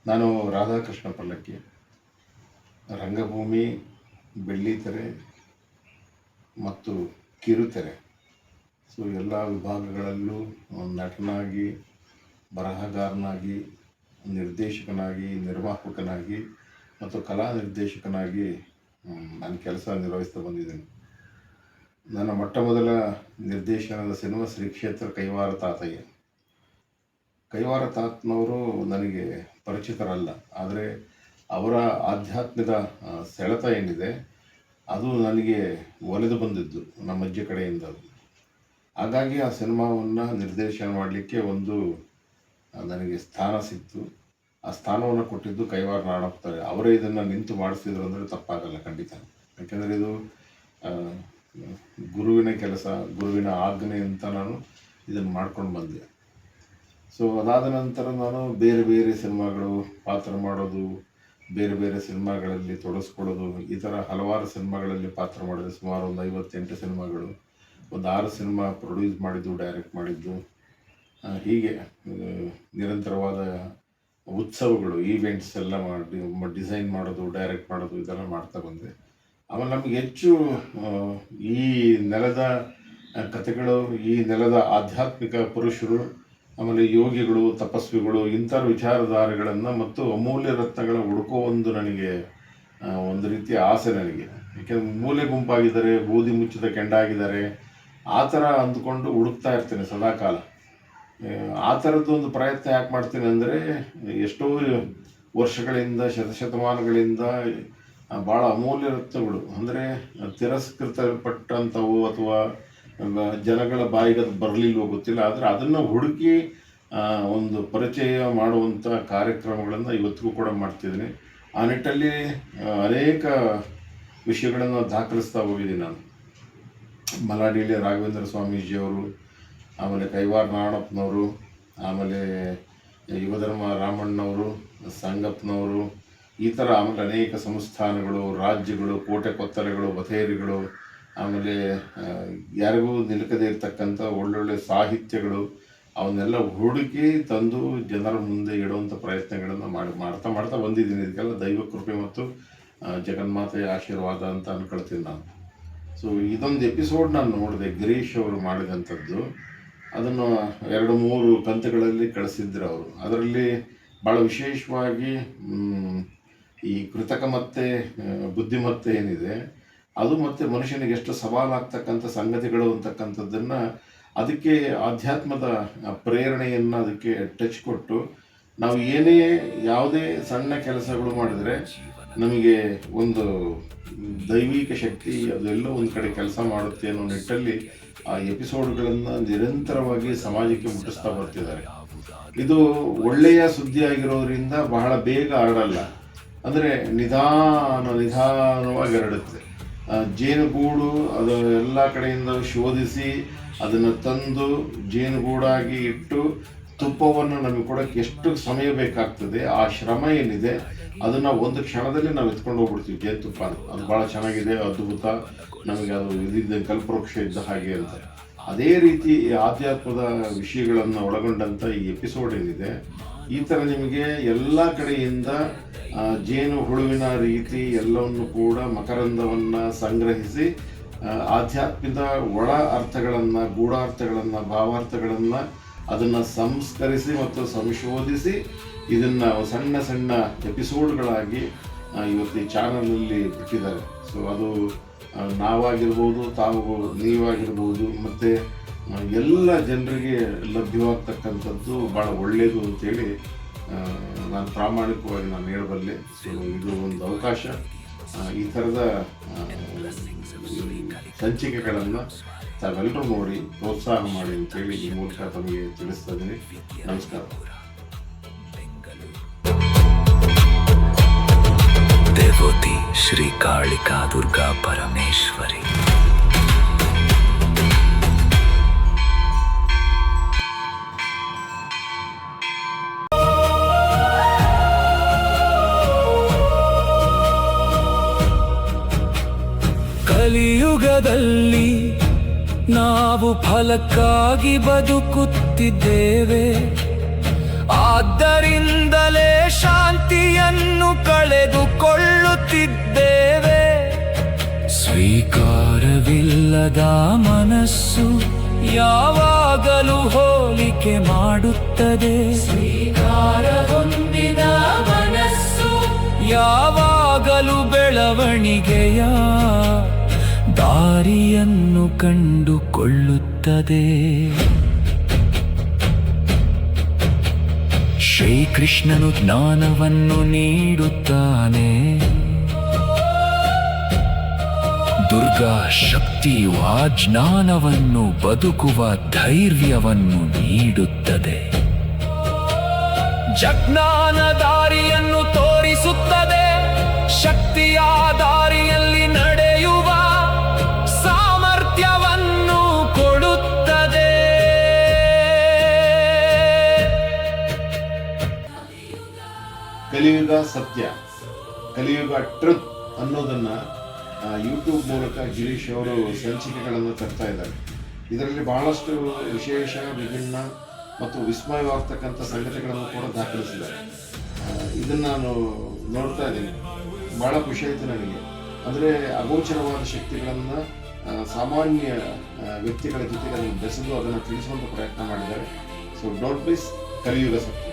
ನಾನು ರಾಧಾಕೃಷ್ಣ ಪಲ್ಲಕ್ಕಿ. ರಂಗಭೂಮಿ, ಬೆಳ್ಳಿತೆರೆ ಮತ್ತು ಕಿರುತೆರೆ ಎಲ್ಲ ವಿಭಾಗಗಳಲ್ಲೂ ನಟನಾಗಿ, ಬರಹಗಾರನಾಗಿ, ನಿರ್ದೇಶಕನಾಗಿ, ನಿರ್ಮಾಪಕನಾಗಿ ಮತ್ತು ಕಲಾ ನಿರ್ದೇಶಕನಾಗಿ ನಾನು ಕೆಲಸ ನಿರ್ವಹಿಸ್ತಾ ಬಂದಿದ್ದೇನೆ. ನನ್ನ ಮೊಟ್ಟ ಮೊದಲ ನಿರ್ದೇಶನದ ಸಿನಿಮಾ ಶ್ರೀ ಕ್ಷೇತ್ರ ಕೈವಾರ ತಾತಯ್ಯ. ಕೈವಾರ ತಾತನವರು ನನಗೆ ಪರಿಚಿತರಲ್ಲ, ಆದರೆ ಅವರ ಆಧ್ಯಾತ್ಮದ ಸೆಳೆತ ಏನಿದೆ ಅದು ನನಗೆ ಒಲಿದು ಬಂದಿದ್ದು ನಮ್ಮ ಅಜ್ಜಿ ಕಡೆಯಿಂದ. ಹಾಗಾಗಿ ಆ ಸಿನಿಮಾವನ್ನು ನಿರ್ದೇಶನ ಮಾಡಲಿಕ್ಕೆ ಒಂದು ನನಗೆ ಸ್ಥಾನ ಸಿಕ್ತು. ಆ ಸ್ಥಾನವನ್ನು ಕೊಟ್ಟಿದ್ದು ಕೈವಾರ ನಾಡಪ್ತಾರೆ. ಅವರೇ ಇದನ್ನು ನಿಂತು ಮಾಡಿಸಿದ್ರು ಅಂದರೆ ತಪ್ಪಾಗಲ್ಲ ಖಂಡಿತ. ಯಾಕೆಂದರೆ ಇದು ಗುರುವಿನ ಕೆಲಸ, ಗುರುವಿನ ಆಜ್ಞೆ ಅಂತ ನಾನು ಇದನ್ನು ಮಾಡ್ಕೊಂಡು ಬಂದೆ. ಅದಾದ ನಂತರ ನಾನು ಬೇರೆ ಬೇರೆ ಸಿನಿಮಾಗಳು ಪಾತ್ರ ಮಾಡೋದು, ಬೇರೆ ಬೇರೆ ಸಿನಿಮಾಗಳಲ್ಲಿ ತೊಡಗಿಸ್ಕೊಳ್ಳೋದು, ಈ ಥರ ಹಲವಾರು ಸಿನಿಮಾಗಳಲ್ಲಿ ಪಾತ್ರ ಮಾಡಿದೆ. ಸುಮಾರು ಒಂದು 58 ಸಿನಿಮಾಗಳು, ಒಂದು 6 ಸಿನಿಮಾ ಪ್ರೊಡ್ಯೂಸ್ ಮಾಡಿದ್ದು, ಡೈರೆಕ್ಟ್ ಮಾಡಿದ್ದು. ಹೀಗೆ ನಿರಂತರವಾದ ಉತ್ಸವಗಳು, ಈವೆಂಟ್ಸ್ ಎಲ್ಲ ಮಾಡಿ ಡಿಸೈನ್ ಮಾಡೋದು, ಡೈರೆಕ್ಟ್ ಮಾಡೋದು, ಇದೆಲ್ಲ ಮಾಡ್ತಾ ಬಂದೆ. ಆಮೇಲೆ ನಮಗೆ ಹೆಚ್ಚು ಈ ನೆಲದ ಕಥೆಗಳು, ಈ ನೆಲದ ಆಧ್ಯಾತ್ಮಿಕ ಪುರುಷರು, ಆಮೇಲೆ ಯೋಗಿಗಳು, ತಪಸ್ವಿಗಳು, ಇಂಥ ವಿಚಾರಧಾರೆಗಳನ್ನು ಮತ್ತು ಅಮೂಲ್ಯ ರತ್ನಗಳ ಹುಡುಕೋ ನನಗೆ ಒಂದು ರೀತಿಯ ಆಸೆ ನನಗೆ. ಯಾಕೆಂದರೆ ಮೂಲೆ ಗುಂಪಾಗಿದ್ದಾರೆ, ಬೂದಿ ಮುಚ್ಚಿದ ಕೆಂಡಾಗಿದ್ದಾರೆ, ಆ ಥರ ಅಂದ್ಕೊಂಡು ಹುಡುಕ್ತಾ ಇರ್ತೇನೆ ಸದಾಕಾಲ. ಆ ಥರದ್ದೊಂದು ಪ್ರಯತ್ನ ಯಾಕೆ ಮಾಡ್ತೀನಿ ಅಂದರೆ, ಎಷ್ಟೋ ವರ್ಷಗಳಿಂದ, ಶತಶತಮಾನಗಳಿಂದ ಭಾಳ ಅಮೂಲ್ಯ ರತ್ನಗಳು, ಅಂದರೆ ತಿರಸ್ಕೃತಪಟ್ಟಂಥವು ಅಥವಾ ಜನಗಳ ಬಾಯಿಗೆ ಅದು ಬರಲಿಲ್ವೋ ಗೊತ್ತಿಲ್ಲ, ಆದರೆ ಅದನ್ನು ಹುಡುಕಿ ಒಂದು ಪರಿಚಯ ಮಾಡುವಂಥ ಕಾರ್ಯಕ್ರಮಗಳನ್ನು ಇವತ್ತಿಗೂ ಕೂಡ ಮಾಡ್ತಿದ್ದೀನಿ. ಆ ನಿಟ್ಟಲ್ಲಿ ಅನೇಕ ವಿಷಯಗಳನ್ನು ದಾಖಲಿಸ್ತಾ ಹೋಗಿದ್ದೀನಿ ನಾನು. ಮಲಾಡಿಯಲ್ಲಿ ರಾಘವೇಂದ್ರ ಸ್ವಾಮೀಜಿಯವರು, ಆಮೇಲೆ ಕೈವಾರ ನಾಡಪ್ಪನವರು, ಆಮೇಲೆ ಯುಗಧರ್ಮ ರಾಮಣ್ಣವರು, ಸಂಗಪ್ಪನವರು, ಈ ಥರ ಆಮೇಲೆ ಅನೇಕ ಸಂಸ್ಥಾನಗಳು, ರಾಜ್ಯಗಳು, ಕೋಟೆ ಕೊತ್ತಲೆಗಳು, ಬಥೇರಿಗಳು, ಆಮೇಲೆ ಯಾರಿಗೂ ನಿಲುಕದೇ ಇರ್ತಕ್ಕಂಥ ಒಳ್ಳೊಳ್ಳೆ ಸಾಹಿತ್ಯಗಳು, ಅವನ್ನೆಲ್ಲ ಹುಡುಕಿ ತಂದು ಜನರ ಮುಂದೆ ಇಡುವಂಥ ಪ್ರಯತ್ನಗಳನ್ನು ಮಾಡ್ತಾ ಬಂದಿದ್ದೀನಿ. ಇದಕ್ಕೆಲ್ಲ ದೈವ ಕೃಪೆ ಮತ್ತು ಜಗನ್ಮಾತೆಯ ಆಶೀರ್ವಾದ ಅಂತ ಅನ್ಕೊಳ್ತೀನಿ ನಾನು. ಇದೊಂದು ಎಪಿಸೋಡ್ ನಾನು ನೋಡಿದೆ, ಗಿರೀಶ್ ಅವರು ಮಾಡಿದಂಥದ್ದು. ಅದನ್ನು 2-3 ಕಂತುಗಳಲ್ಲಿ ಕಳಿಸಿದ್ರು ಅವರು. ಅದರಲ್ಲಿ ಭಾಳ ವಿಶೇಷವಾಗಿ ಈ ಕೃತಕ ಮತ್ತು ಬುದ್ಧಿಮತ್ತೆ ಏನಿದೆ ಅದು ಮತ್ತು ಮನುಷ್ಯನಿಗೆ ಎಷ್ಟು ಸವಾಲಾಗ್ತಕ್ಕಂಥ ಸಂಗತಿಗಳು ಅಂತಕ್ಕಂಥದ್ದನ್ನು, ಅದಕ್ಕೆ ಆಧ್ಯಾತ್ಮದ ಪ್ರೇರಣೆಯನ್ನು ಅದಕ್ಕೆ ಟಚ್ ಕೊಟ್ಟು, ನಾವು ಯಾವುದೇ ಸಣ್ಣ ಕೆಲಸಗಳು ಮಾಡಿದರೆ ನಮಗೆ ಒಂದು ದೈವಿಕ ಶಕ್ತಿ ಅದೆಲ್ಲ ಒಂದು ಕಡೆ ಕೆಲಸ ಮಾಡುತ್ತೆ ಅನ್ನೋ ನಿಟ್ಟಲ್ಲಿ ಆ ಎಪಿಸೋಡ್ಗಳನ್ನು ನಿರಂತರವಾಗಿ ಸಮಾಜಕ್ಕೆ ಮುಟ್ಟಿಸ್ತಾ ಬರ್ತಿದ್ದಾರೆ. ಇದು ಒಳ್ಳೆಯ ಸುದ್ದಿ ಆಗಿರೋದ್ರಿಂದ ಬಹಳ ಬೇಗ ಹರಡಲ್ಲ, ಅಂದರೆ ನಿಧಾನವಾಗಿ ಹರಡುತ್ತೆ. ಜೇನುಗೂಡು ಅದು ಎಲ್ಲ ಕಡೆಯಿಂದ ಶೋಧಿಸಿ ಅದನ್ನು ತಂದು ಜೇನುಗೂಡಾಗಿ ಇಟ್ಟು ತುಪ್ಪವನ್ನು ನಮಗೆ ಕೊಡೋಕ್ಕೆ ಎಷ್ಟು ಸಮಯ ಬೇಕಾಗ್ತದೆ, ಆ ಶ್ರಮ ಏನಿದೆ ಅದನ್ನು ಒಂದು ಕ್ಷಣದಲ್ಲಿ ನಾವು ಎತ್ಕೊಂಡು ಹೋಗ್ಬಿಡ್ತೀವಿ. ಜೇನುತುಪ್ಪ ಅದು ಭಾಳ ಚೆನ್ನಾಗಿದೆ, ಅದ್ಭುತ, ನಮಗೆ ಅದು ಇದಿದ್ದ ಕಲ್ಪವೃಕ್ಷ ಇದ್ದ ಹಾಗೆ ಅಂತ. ಅದೇ ರೀತಿ ಈ ಆಧ್ಯಾತ್ಮದ ವಿಷಯಗಳನ್ನು ಒಳಗೊಂಡಂಥ ಈ ಎಪಿಸೋಡ್ ಏನಿದೆ, ಈ ಥರ ನಿಮಗೆ ಎಲ್ಲ ಕಡೆಯಿಂದ ಜೇನು ಹುಳುವಿನ ರೀತಿ ಎಲ್ಲವನ್ನು ಕೂಡ ಮಕರಂದವನ್ನು ಸಂಗ್ರಹಿಸಿ ಆಧ್ಯಾತ್ಮದ ಒಳ ಅರ್ಥಗಳನ್ನು, ಗೂಢಾರ್ಥಗಳನ್ನು, ಭಾವಾರ್ಥಗಳನ್ನು ಅದನ್ನು ಸಂಸ್ಕರಿಸಿ ಮತ್ತು ಸಂಶೋಧಿಸಿ ಇದನ್ನು ಸಣ್ಣ ಸಣ್ಣ ಎಪಿಸೋಡ್ಗಳಾಗಿ ಇವತ್ತು ಈ ಚಾನಲಲ್ಲಿ ಬಿಟ್ಟಿದ್ದಾರೆ. ಅದು ನಾವಾಗಿರ್ಬೋದು, ನೀವಾಗಿರ್ಬೋದು, ಮತ್ತು ಎಲ್ಲ ಜನರಿಗೆ ಲಭ್ಯವಾಗ್ತಕ್ಕಂಥದ್ದು ಭಾಳ ಒಳ್ಳೆಯದು ಅಂತೇಳಿ ನಾನು ಪ್ರಾಮಾಣಿಕವಾಗಿ ನಾನು ಹೇಳಬಲ್ಲೆ. ಇದು ಒಂದು ಅವಕಾಶ. ಈ ಥರದ ಸಂಚಿಕೆಗಳನ್ನು ತಾವೆಲ್ಲರೂ ನೋಡಿ ಪ್ರೋತ್ಸಾಹ ಮಾಡಿ ಅಂತೇಳಿ ಈ ಮೂಲಕ ತಮಗೆ ತಿಳಿಸ್ತಾ ಇದ್ದೀನಿ. ನಮಸ್ಕಾರ. देवती श्री कालिका दुर्गा परमेश्वरी। ಕಲಿಯುಗದಲ್ಲಿ ನಾವು ಫಲಕ್ಕಾಗಿ ಬದುಕುತ್ತಿದ್ದೇವೆ, ಆದ್ದರಿಂದಲೇ ಶಾಂತಿ ಇಲ್ಲದ ಮನಸ್ಸು ಯಾವಾಗಲೂ ಹೋಲಿಕೆ ಮಾಡುತ್ತದೆ. ಸ್ವೀಕಾರ ಹೊಂದಿದ ಮನಸ್ಸು ಯಾವಾಗಲೂ ಬೆಳವಣಿಗೆಯ ದಾರಿಯನ್ನು ಕಂಡುಕೊಳ್ಳುತ್ತದೆ. ಶ್ರೀಕೃಷ್ಣನು ಜ್ಞಾನವನ್ನು ನೀಡುತ್ತಾನೆ. ದುರ್ಗಾ ಶಕ್ತಿಯು ಆ ಜ್ಞಾನವನ್ನು ಬದುಕುವ ಧೈರ್ಯವನ್ನು ನೀಡುತ್ತದೆ. ಜ್ಞಾನ ದಾರಿಯನ್ನು ತೋರಿಸುತ್ತದೆ, ಶಕ್ತಿಯ ದಾರಿಯಲ್ಲಿ ನಡೆಯುವ ಸಾಮರ್ಥ್ಯವನ್ನು ಕೊಡುತ್ತದೆ. ಕಲಿಯುಗ ಸತ್ಯ, ಕಲಿಯುಗ ಟ್ರುತ್ ಅನ್ನೋದನ್ನ ಯೂಟ್ಯೂಬ್ ಮೂಲಕ ಗಿರೀಶ್ ಅವರು ಸಂಚಿಕೆಗಳನ್ನು ತರ್ತಾ ಇದ್ದಾರೆ. ಇದರಲ್ಲಿ ಬಹಳಷ್ಟು ವಿಶೇಷ, ವಿಭಿನ್ನ ಮತ್ತು ವಿಸ್ಮಯವಾಗ್ತಕ್ಕಂಥ ಸಂಗತಿಗಳನ್ನು ಕೂಡ ದಾಖಲಿಸಿದ್ದಾರೆ. ಇದನ್ನು ನಾನು ನೋಡ್ತಾ ಇದ್ದೀನಿ, ಭಾಳ ಖುಷಿ ಆಯಿತು ನನಗೆ. ಅಂದರೆ ಅಗೋಚರವಾದ ಶಕ್ತಿಗಳನ್ನು ಸಾಮಾನ್ಯ ವ್ಯಕ್ತಿಗಳ ಜೊತೆಗೆ ಅದನ್ನು ಬೆಸೆದು ಅದನ್ನು ತಿಳಿಸುವಂಥ ಪ್ರಯತ್ನ ಮಾಡಿದ್ದಾರೆ. ಸೊ ಡೋಂಟ್ ಮಿಸ್ ಕಲಿಯುಗ ಸತ್ಯ.